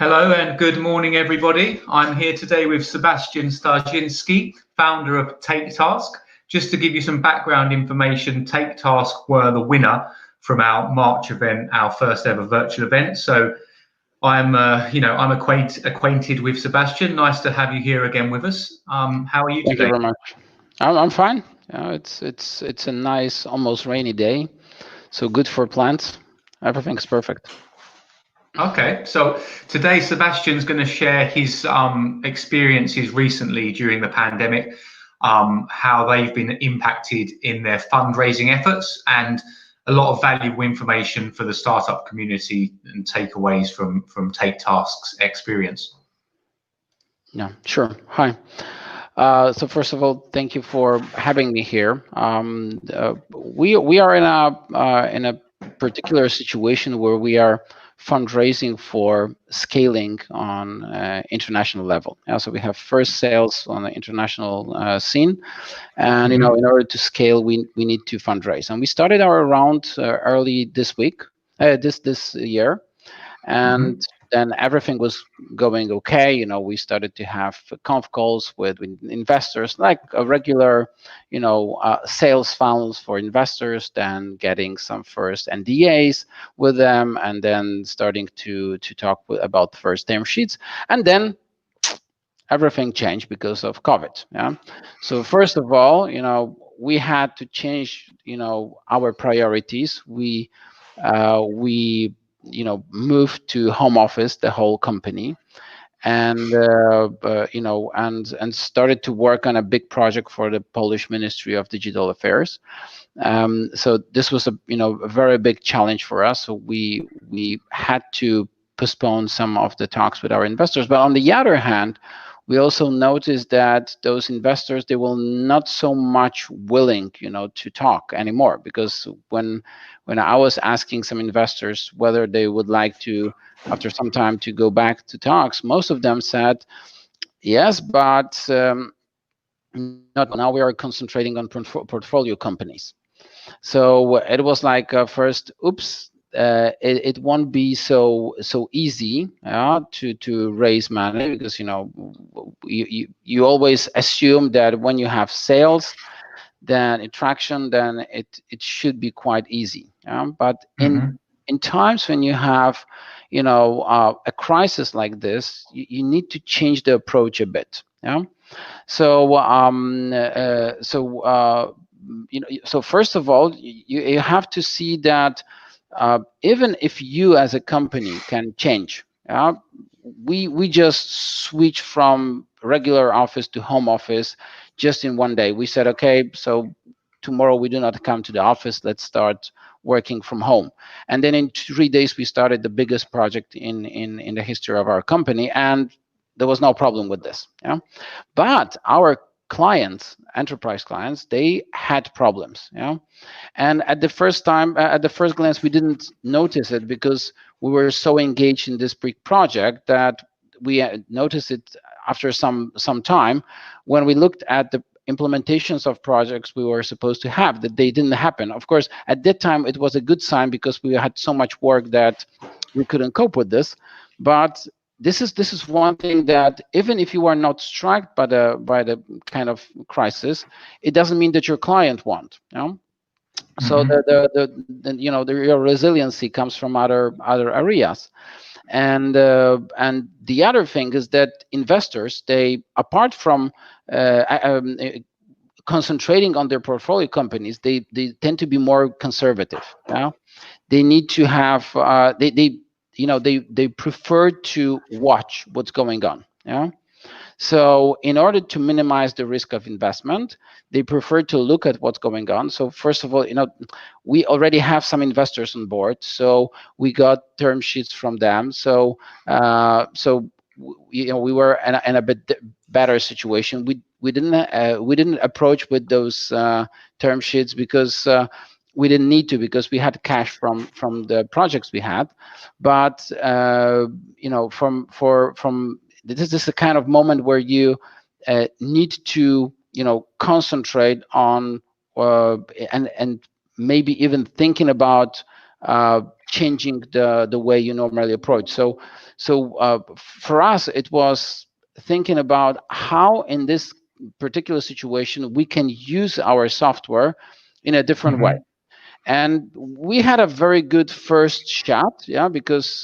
Hello and good morning, everybody. I'm here today with Sebastian Starzynski, founder of TakeTask. Just to give you some background information, TakeTask were the winner from our March event, our first ever virtual event. So I'm acquainted with Sebastian. Nice to have you here again with us. How are you Thank you today? very much. I'm fine. It's a nice, almost rainy day, so good for plants. Everything's perfect. Okay, so today Sebastian's going to share his experiences recently during the pandemic, how they've been impacted in their fundraising efforts, and a lot of valuable information for the startup community and takeaways from TakeTask's experience. Yeah, sure. Hi. So first of all, thank you for having me here. We are in a particular situation where we are fundraising for scaling on international level. So we have first sales on the international scene, and in order to scale, we need to fundraise. And we started our round early this week, this year, and then everything was going okay. We started to have conf calls with investors, like a regular, sales funnels for investors, then getting some first NDAs with them, and then starting to talk about first term sheets. And then everything changed because of COVID. Yeah. So first of all, we had to change, our priorities. We moved to home office, the whole company, and and started to work on a big project for the Polish Ministry of Digital Affairs. So this was a very big challenge for us. So we had to postpone some of the talks with our investors. But on the other hand, we also noticed that those investors, they were not so much willing, to talk anymore, because when I was asking some investors whether they would like to, after some time, to go back to talks, most of them said yes, but not now. We are concentrating on portfolio companies. So it was like first, oops. It won't be so easy to raise money, because you always assume that when you have sales, then attraction, then it should be quite easy. But in times when you have a crisis like this, you need to change the approach a bit. So so first of all, you have to see that even if you as a company can change, we just switch from regular office to home office just in one day. We said, okay, so tomorrow we do not come to the office, let's start working from home. And then in 3 days we started the biggest project in the history of our company, and there was no problem with this. But our clients, enterprise clients, they had problems. And at the first glance, we didn't notice it, because we were so engaged in this big project that we noticed it after some time, when we looked at the implementations of projects we were supposed to have, that they didn't happen. Of course, at that time it was a good sign, because we had so much work that we couldn't cope with this. But this is one thing, that even if you are not struck by the kind of crisis, it doesn't mean that your client won't. So your resiliency comes from other areas. And the other thing is that investors, they, apart from concentrating on their portfolio companies, they tend to be more conservative. They need to have they prefer to watch what's going on. So in order to minimize the risk of investment, they prefer to look at what's going on. So first of all, we already have some investors on board, so we got term sheets from them. So we were in a bit better situation. We didn't approach with those term sheets, because we didn't need to, because we had cash from the projects we had. But from this is the kind of moment where you need to concentrate on and maybe even thinking about changing the way you normally approach. So for us, it was thinking about how in this particular situation we can use our software in a different way. And we had a very good first shot, yeah, because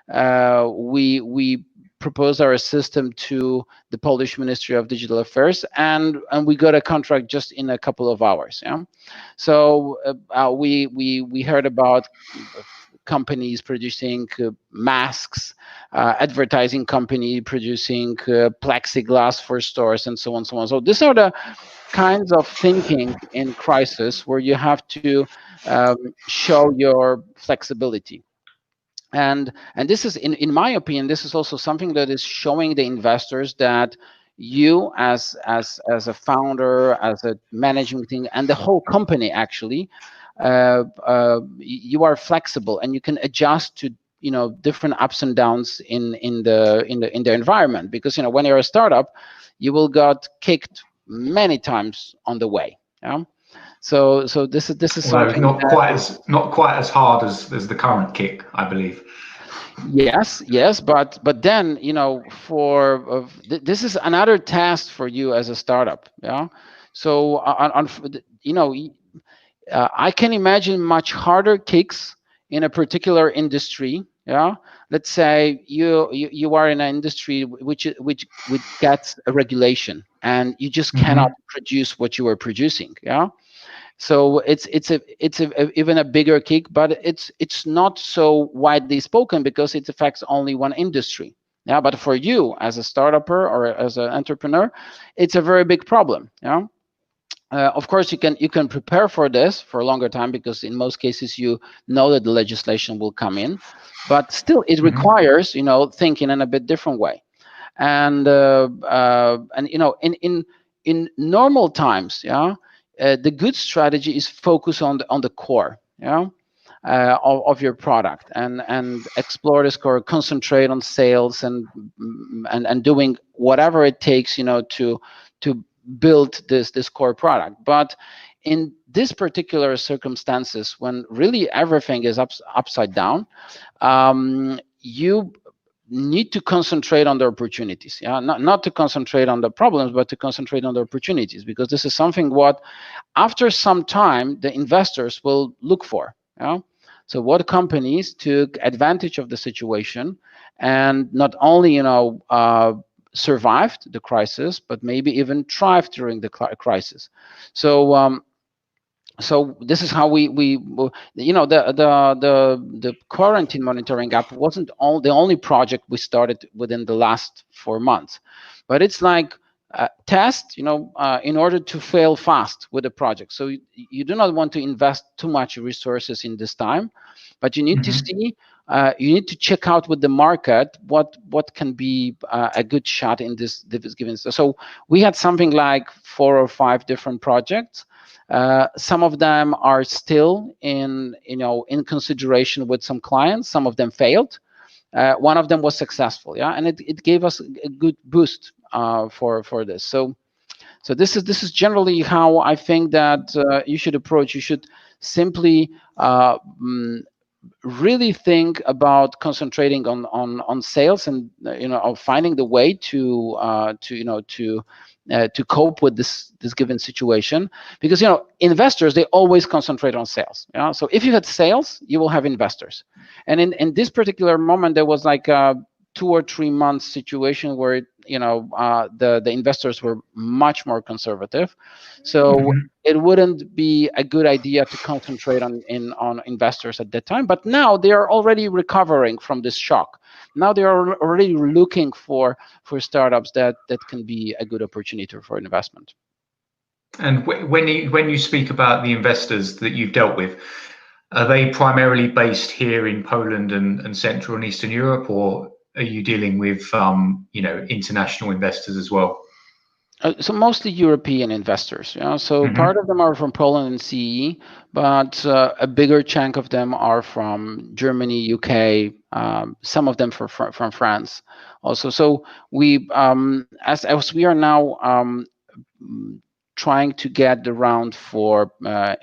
we proposed our system to the Polish Ministry of Digital Affairs, and we got a contract just in a couple of hours. Yeah, so we heard about companies producing masks, advertising company producing plexiglass for stores, and so on, so on. So these are the kinds of thinking in crisis where you have to show your flexibility. And this is, in my opinion, this is also something that is showing the investors that you as a founder, as a management team, and the whole company actually, you are flexible and you can adjust to different ups and downs in the environment. Because when you're a startup, you will got kicked many times on the way. Yeah. So this is something not quite as hard as the current kick, I believe. Yes, but then this is another task for you as a startup. Yeah. So I can imagine much harder kicks in a particular industry. Yeah. Let's say you are in an industry which gets a regulation and you just cannot produce what you are producing. Yeah. So it's even a bigger kick, but it's not so widely spoken because it affects only one industry. Yeah, but for you as a startupper or as an entrepreneur, it's a very big problem. Yeah. Of course, you can prepare for this for a longer time because in most cases you know that the legislation will come in, but still it requires thinking in a bit different way. And in normal times, yeah, the good strategy is focus on the core, yeah, of your product and explore this core, concentrate on sales and doing whatever it takes, to build this core product. But in this particular circumstances, when really everything is upside down, you need to concentrate on the opportunities. Yeah, not to concentrate on the problems, but to concentrate on the opportunities, because this is something what after some time the investors will look for. Yeah. So what companies took advantage of the situation and not only survived the crisis, but maybe even thrived during the crisis. So so this is how we the quarantine monitoring app wasn't the only project we started within the last 4 months, but it's like test in order to fail fast with the project. So you do not want to invest too much resources in this time, but you need to see you need to check out with the market what can be a good shot in this given. So we had something like 4 or 5 different projects. Some of them are still in consideration with some clients. Some of them failed. One of them was successful. Yeah, and it gave us a good boost for this. So this is generally how I think that you should approach. You should simply really think about concentrating on sales and of finding the way to cope with this given situation, because investors, they always concentrate on sales. Yeah, so if you had sales, you will have investors, and in this particular moment there was like a 2 or 3 months situation where the investors were much more conservative. So it wouldn't be a good idea to concentrate on investors at that time. But now they are already recovering from this shock. Now they are already looking for startups that can be a good opportunity for investment. And when you speak about the investors that you've dealt with, are they primarily based here in Poland and Central and Eastern Europe, or are you dealing with international investors as well? So mostly European investors. Yeah. So part of them are from Poland and CE, but a bigger chunk of them are from Germany, UK, some of them from France also. So we, as we are now trying to get the round for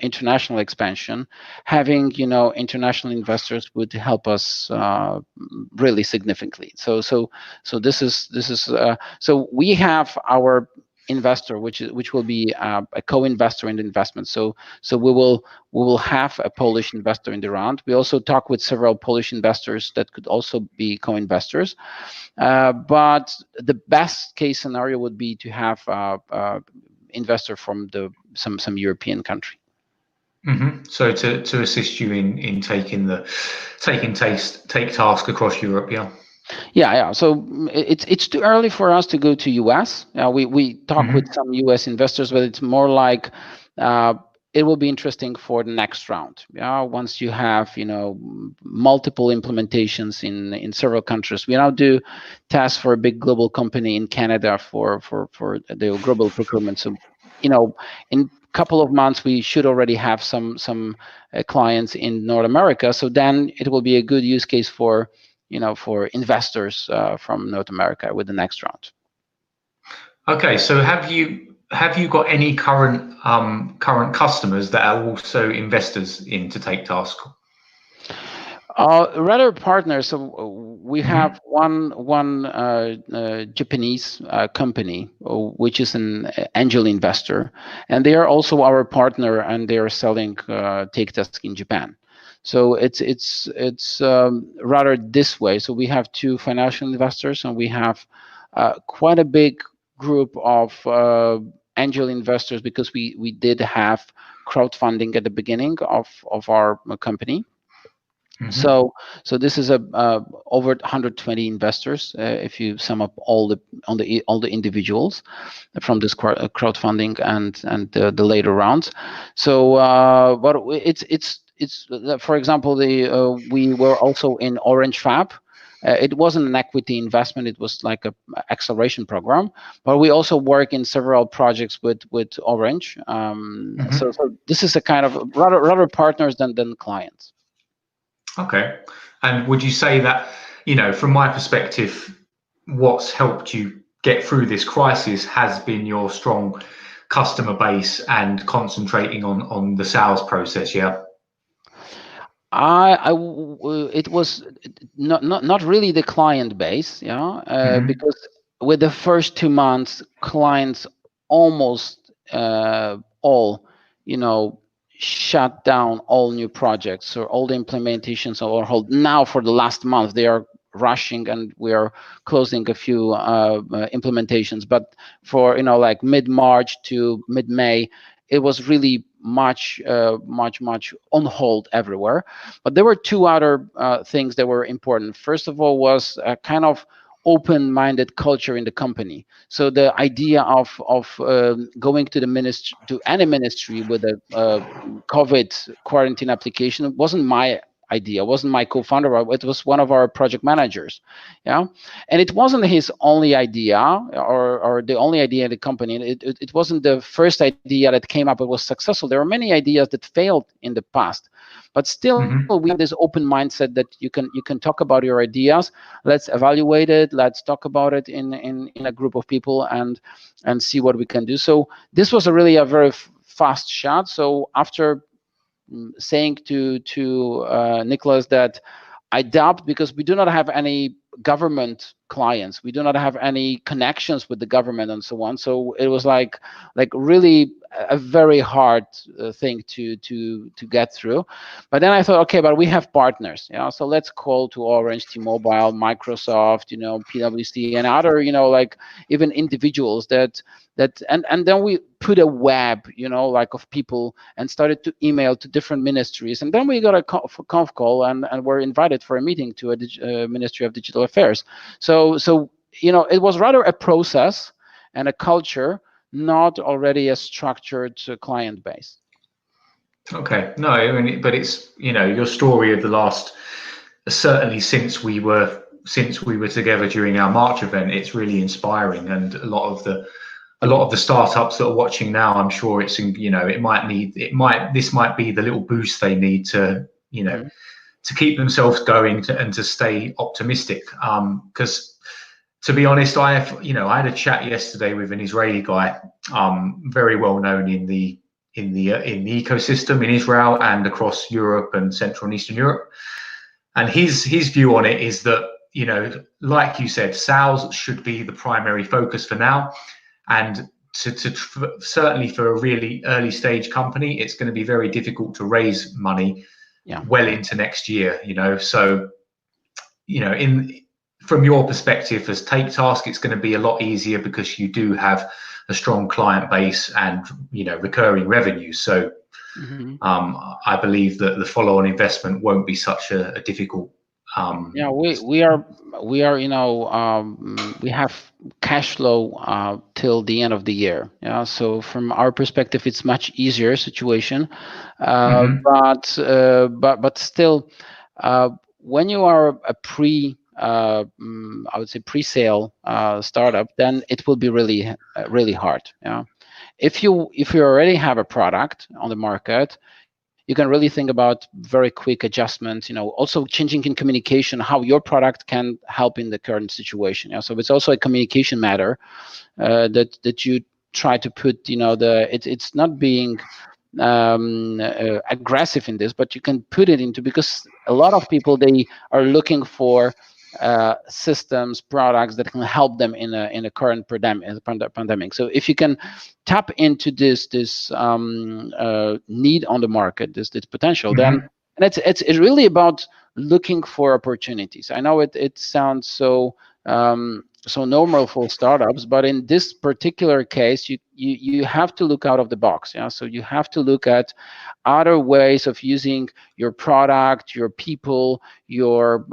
international expansion, having international investors would help us really significantly. So this is so we have our investor, which will be a co-investor in the investment. So we will have a Polish investor in the round. We also talk with several Polish investors that could also be co-investors. But the best case scenario would be to have investor from some European country. Mm-hmm. So to assist you in taking TakeTask across Europe, yeah. Yeah. So it's too early for us to go to US. We talk Mm-hmm. with some US investors, but it's more like it will be interesting for the next round. Once you have multiple implementations in several countries. We now do tasks for a big global company in Canada for the global procurement. So in a couple of months we should already have some clients in North America. So then it will be a good use case for investors from North America with the next round. Okay, so have you got any current customers that are also investors into TakeTask? Rather partners. So we have one Japanese company which is an angel investor, and they are also our partner, and they are selling TakeTask in Japan. So it's rather this way. So we have two financial investors, and we have quite a big group of angel investors, because we did have crowdfunding at the beginning of our company. Mm-hmm. So this is over 120 investors if you sum up all the individuals from this crowdfunding and the later rounds. So but it's for example, we were also in Orange Fab. It wasn't an equity investment; it was like a acceleration program. But we also work in several projects with Orange. So this is a kind of rather partners than clients. Okay. And would you say that, from my perspective, what's helped you get through this crisis has been your strong customer base and concentrating on the sales process, yeah? It was not really the client base, because with the first 2 months, clients almost all, shut down all new projects, so all the implementations are on hold. Now for the last month, they are rushing, and we are closing a few implementations. But for like mid-March to mid-May, it was really much on hold everywhere. But there were two other things that were important. First of all was a kind of open-minded culture in the company. So the idea of going to any ministry with a COVID quarantine application wasn't my idea, wasn't my co-founder. It was one of our project managers, and it wasn't his only idea or the only idea in the company. It wasn't the first idea that came up. It was successful. There were many ideas that failed in the past, but still we have this open mindset that you can talk about your ideas. Let's evaluate it. Let's talk about it in a group of people and see what we can do. So this was really a very fast shot. So after saying to Nicholas that I doubt, because we do not have any government clients, we do not have any connections with the government and so on. So it was like really a very hard thing to get through. But then I thought, okay, but we have partners, so let's call to Orange, T-Mobile, Microsoft, PwC, and other, like even individuals that and then we put a web, of people, and started to email to different ministries. And then we got a conf call and were invited for a meeting to a Ministry of Digital Affairs. So it was rather a process and a culture, not already a structured client base. Okay, no, but it's your story of the last, certainly since we were together during our March event, it's really inspiring. And a lot of the startups that are watching now, I'm sure this might be the little boost they need to to keep themselves going and to stay optimistic, because To be honest, I had a chat yesterday with an Israeli guy, very well known in the ecosystem in Israel and across Europe and Central and Eastern Europe. And his view on it is that, like you said, sales should be the primary focus for now. And certainly for a really early stage company, it's going to be very difficult to raise money well into next year, So, from your perspective as TakeTask, it's going to be a lot easier because you do have a strong client base and, recurring revenue. So I believe that the follow-on investment won't be such a difficult. We are we have cash flow till the end of the year. Yeah, so from our perspective, it's much easier situation. But still, when you are a I would say pre-sale startup, then it will be really hard. Yeah, if you already have a product on the market, you can really think about very quick adjustments, also changing in communication, how your product can help in the current situation. Yeah, so it's also a communication matter that you try to put, it's not being aggressive in this, but you can put it into, because a lot of people, they are looking for systems, products that can help them in a current pandemic. So if you can tap into this need on the market, this potential, then and it's really about looking for opportunities. I know it sounds so normal for startups, but in this particular case, you have to look out of the box. Yeah, so you have to look at other ways of using your product, your people, your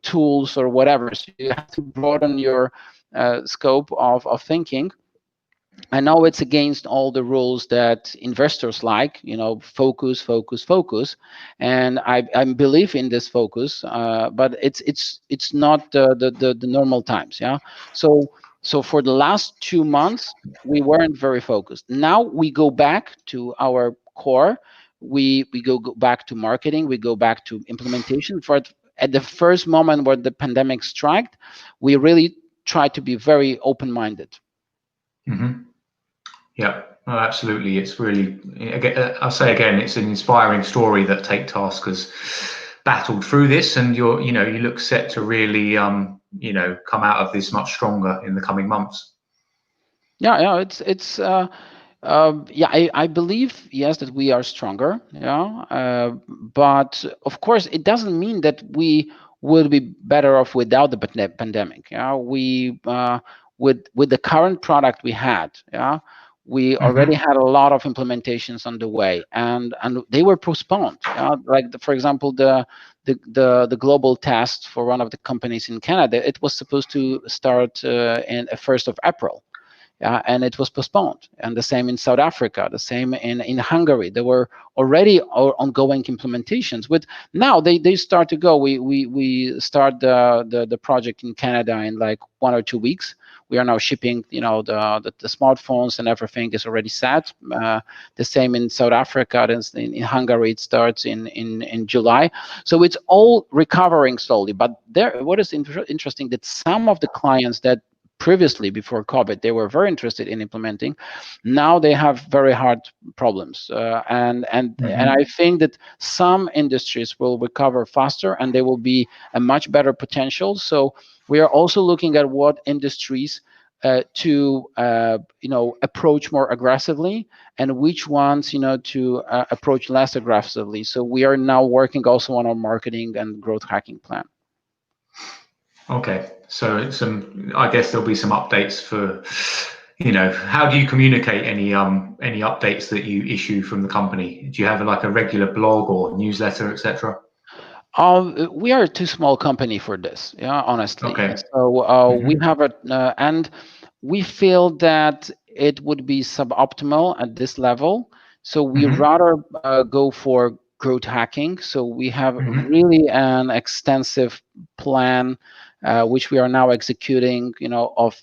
tools or whatever. So you have to broaden your scope of thinking. I know it's against all the rules that investors like, focus, and I believe in this focus, but it's not the normal times. Yeah, so for the last 2 months we weren't very focused. Now we go back to our core. We go back to marketing. We go back to implementation. At the first moment where the pandemic struck, we really try to be very open-minded. Yeah, well, absolutely. It's really, I'll say again, it's an inspiring story that TakeTask has battled through this, and you look set to really, come out of this much stronger in the coming months. Yeah, I believe, yes, that we are stronger. Yeah, but of course, it doesn't mean that we will be better off without the pandemic. Yeah, we with the current product we had. Yeah. We already had a lot of implementations on the way, and they were postponed. Like for example, the global test for one of the companies in Canada, it was supposed to start in 1st of April, and it was postponed. And the same in South Africa, the same in Hungary. There were already ongoing implementations. With now they start to go. We start the project in Canada in like 1 or 2 weeks. We are now shipping, the smartphones, and everything is already set. The same in South Africa. In Hungary, it starts in July. So it's all recovering slowly. But what is interesting, that some of the clients that previously, before COVID, they were very interested in implementing, now they have very hard problems. And I think that some industries will recover faster, and there will be a much better potential. So we are also looking at what industries to approach more aggressively, and which ones to approach less aggressively. So we are now working also on our marketing and growth hacking plan. Okay, so I guess there'll be some updates for, how do you communicate any updates that you issue from the company? Do you have like a regular blog or newsletter, etc.? We are a too small company for this, honestly. Okay. So we have and we feel that it would be suboptimal at this level. So we rather go for growth hacking. So we have really an extensive plan, which we are now executing, of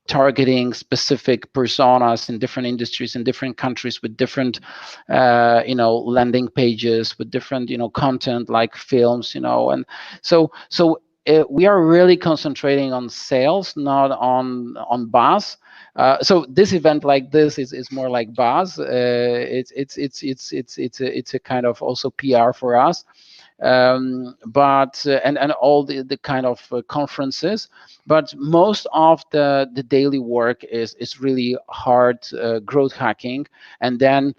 targeting specific personas in different industries in different countries with different landing pages, with different content like films, and so we are really concentrating on sales, not on buzz. So this event like this is more like buzz. It's a kind of also PR for us. But and all the kind of conferences, but most of the daily work is really hard growth hacking, and then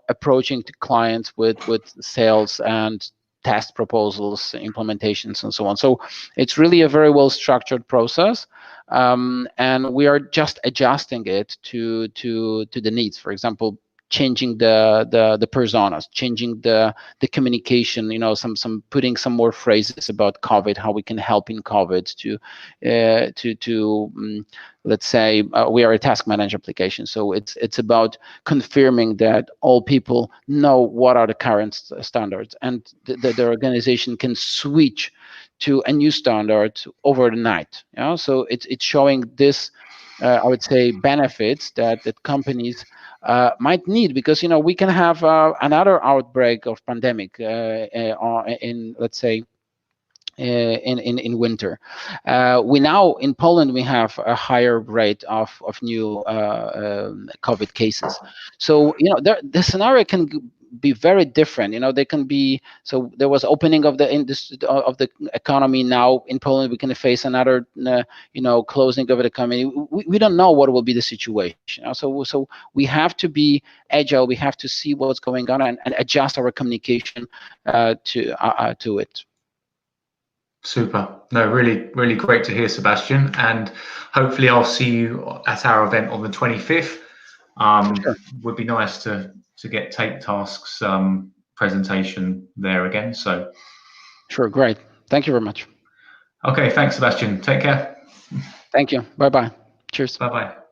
approaching to clients with sales and test proposals, implementations, and so on. So it's really a very well structured process, and we are just adjusting it to the needs. For example, changing the personas, changing the communication, some putting some more phrases about COVID, how we can help in COVID to let's say we are a task management application, so it's about confirming that all people know what are the current standards, and the organization can switch to a new standard over the night. So it's showing this I would say benefits that companies might need, because we can have another outbreak of pandemic in, let's say, in winter. We now in Poland we have a higher rate of new COVID cases. So the scenario can be very different. They can be, so there was opening of the industry of the economy. Now in Poland we can face another closing of the economy. We don't know what will be the situation. So we have to be agile. We have to see what's going on and adjust our communication to it. Super. No, really, really great to hear, Sebastian. And hopefully I'll see you at our event on the 25th. Sure. Would be nice to get TakeTask's presentation there again. So sure, great. Thank you very much. Okay, thanks, Sebastian. Take care. Thank you. Bye-bye. Cheers. Bye-bye.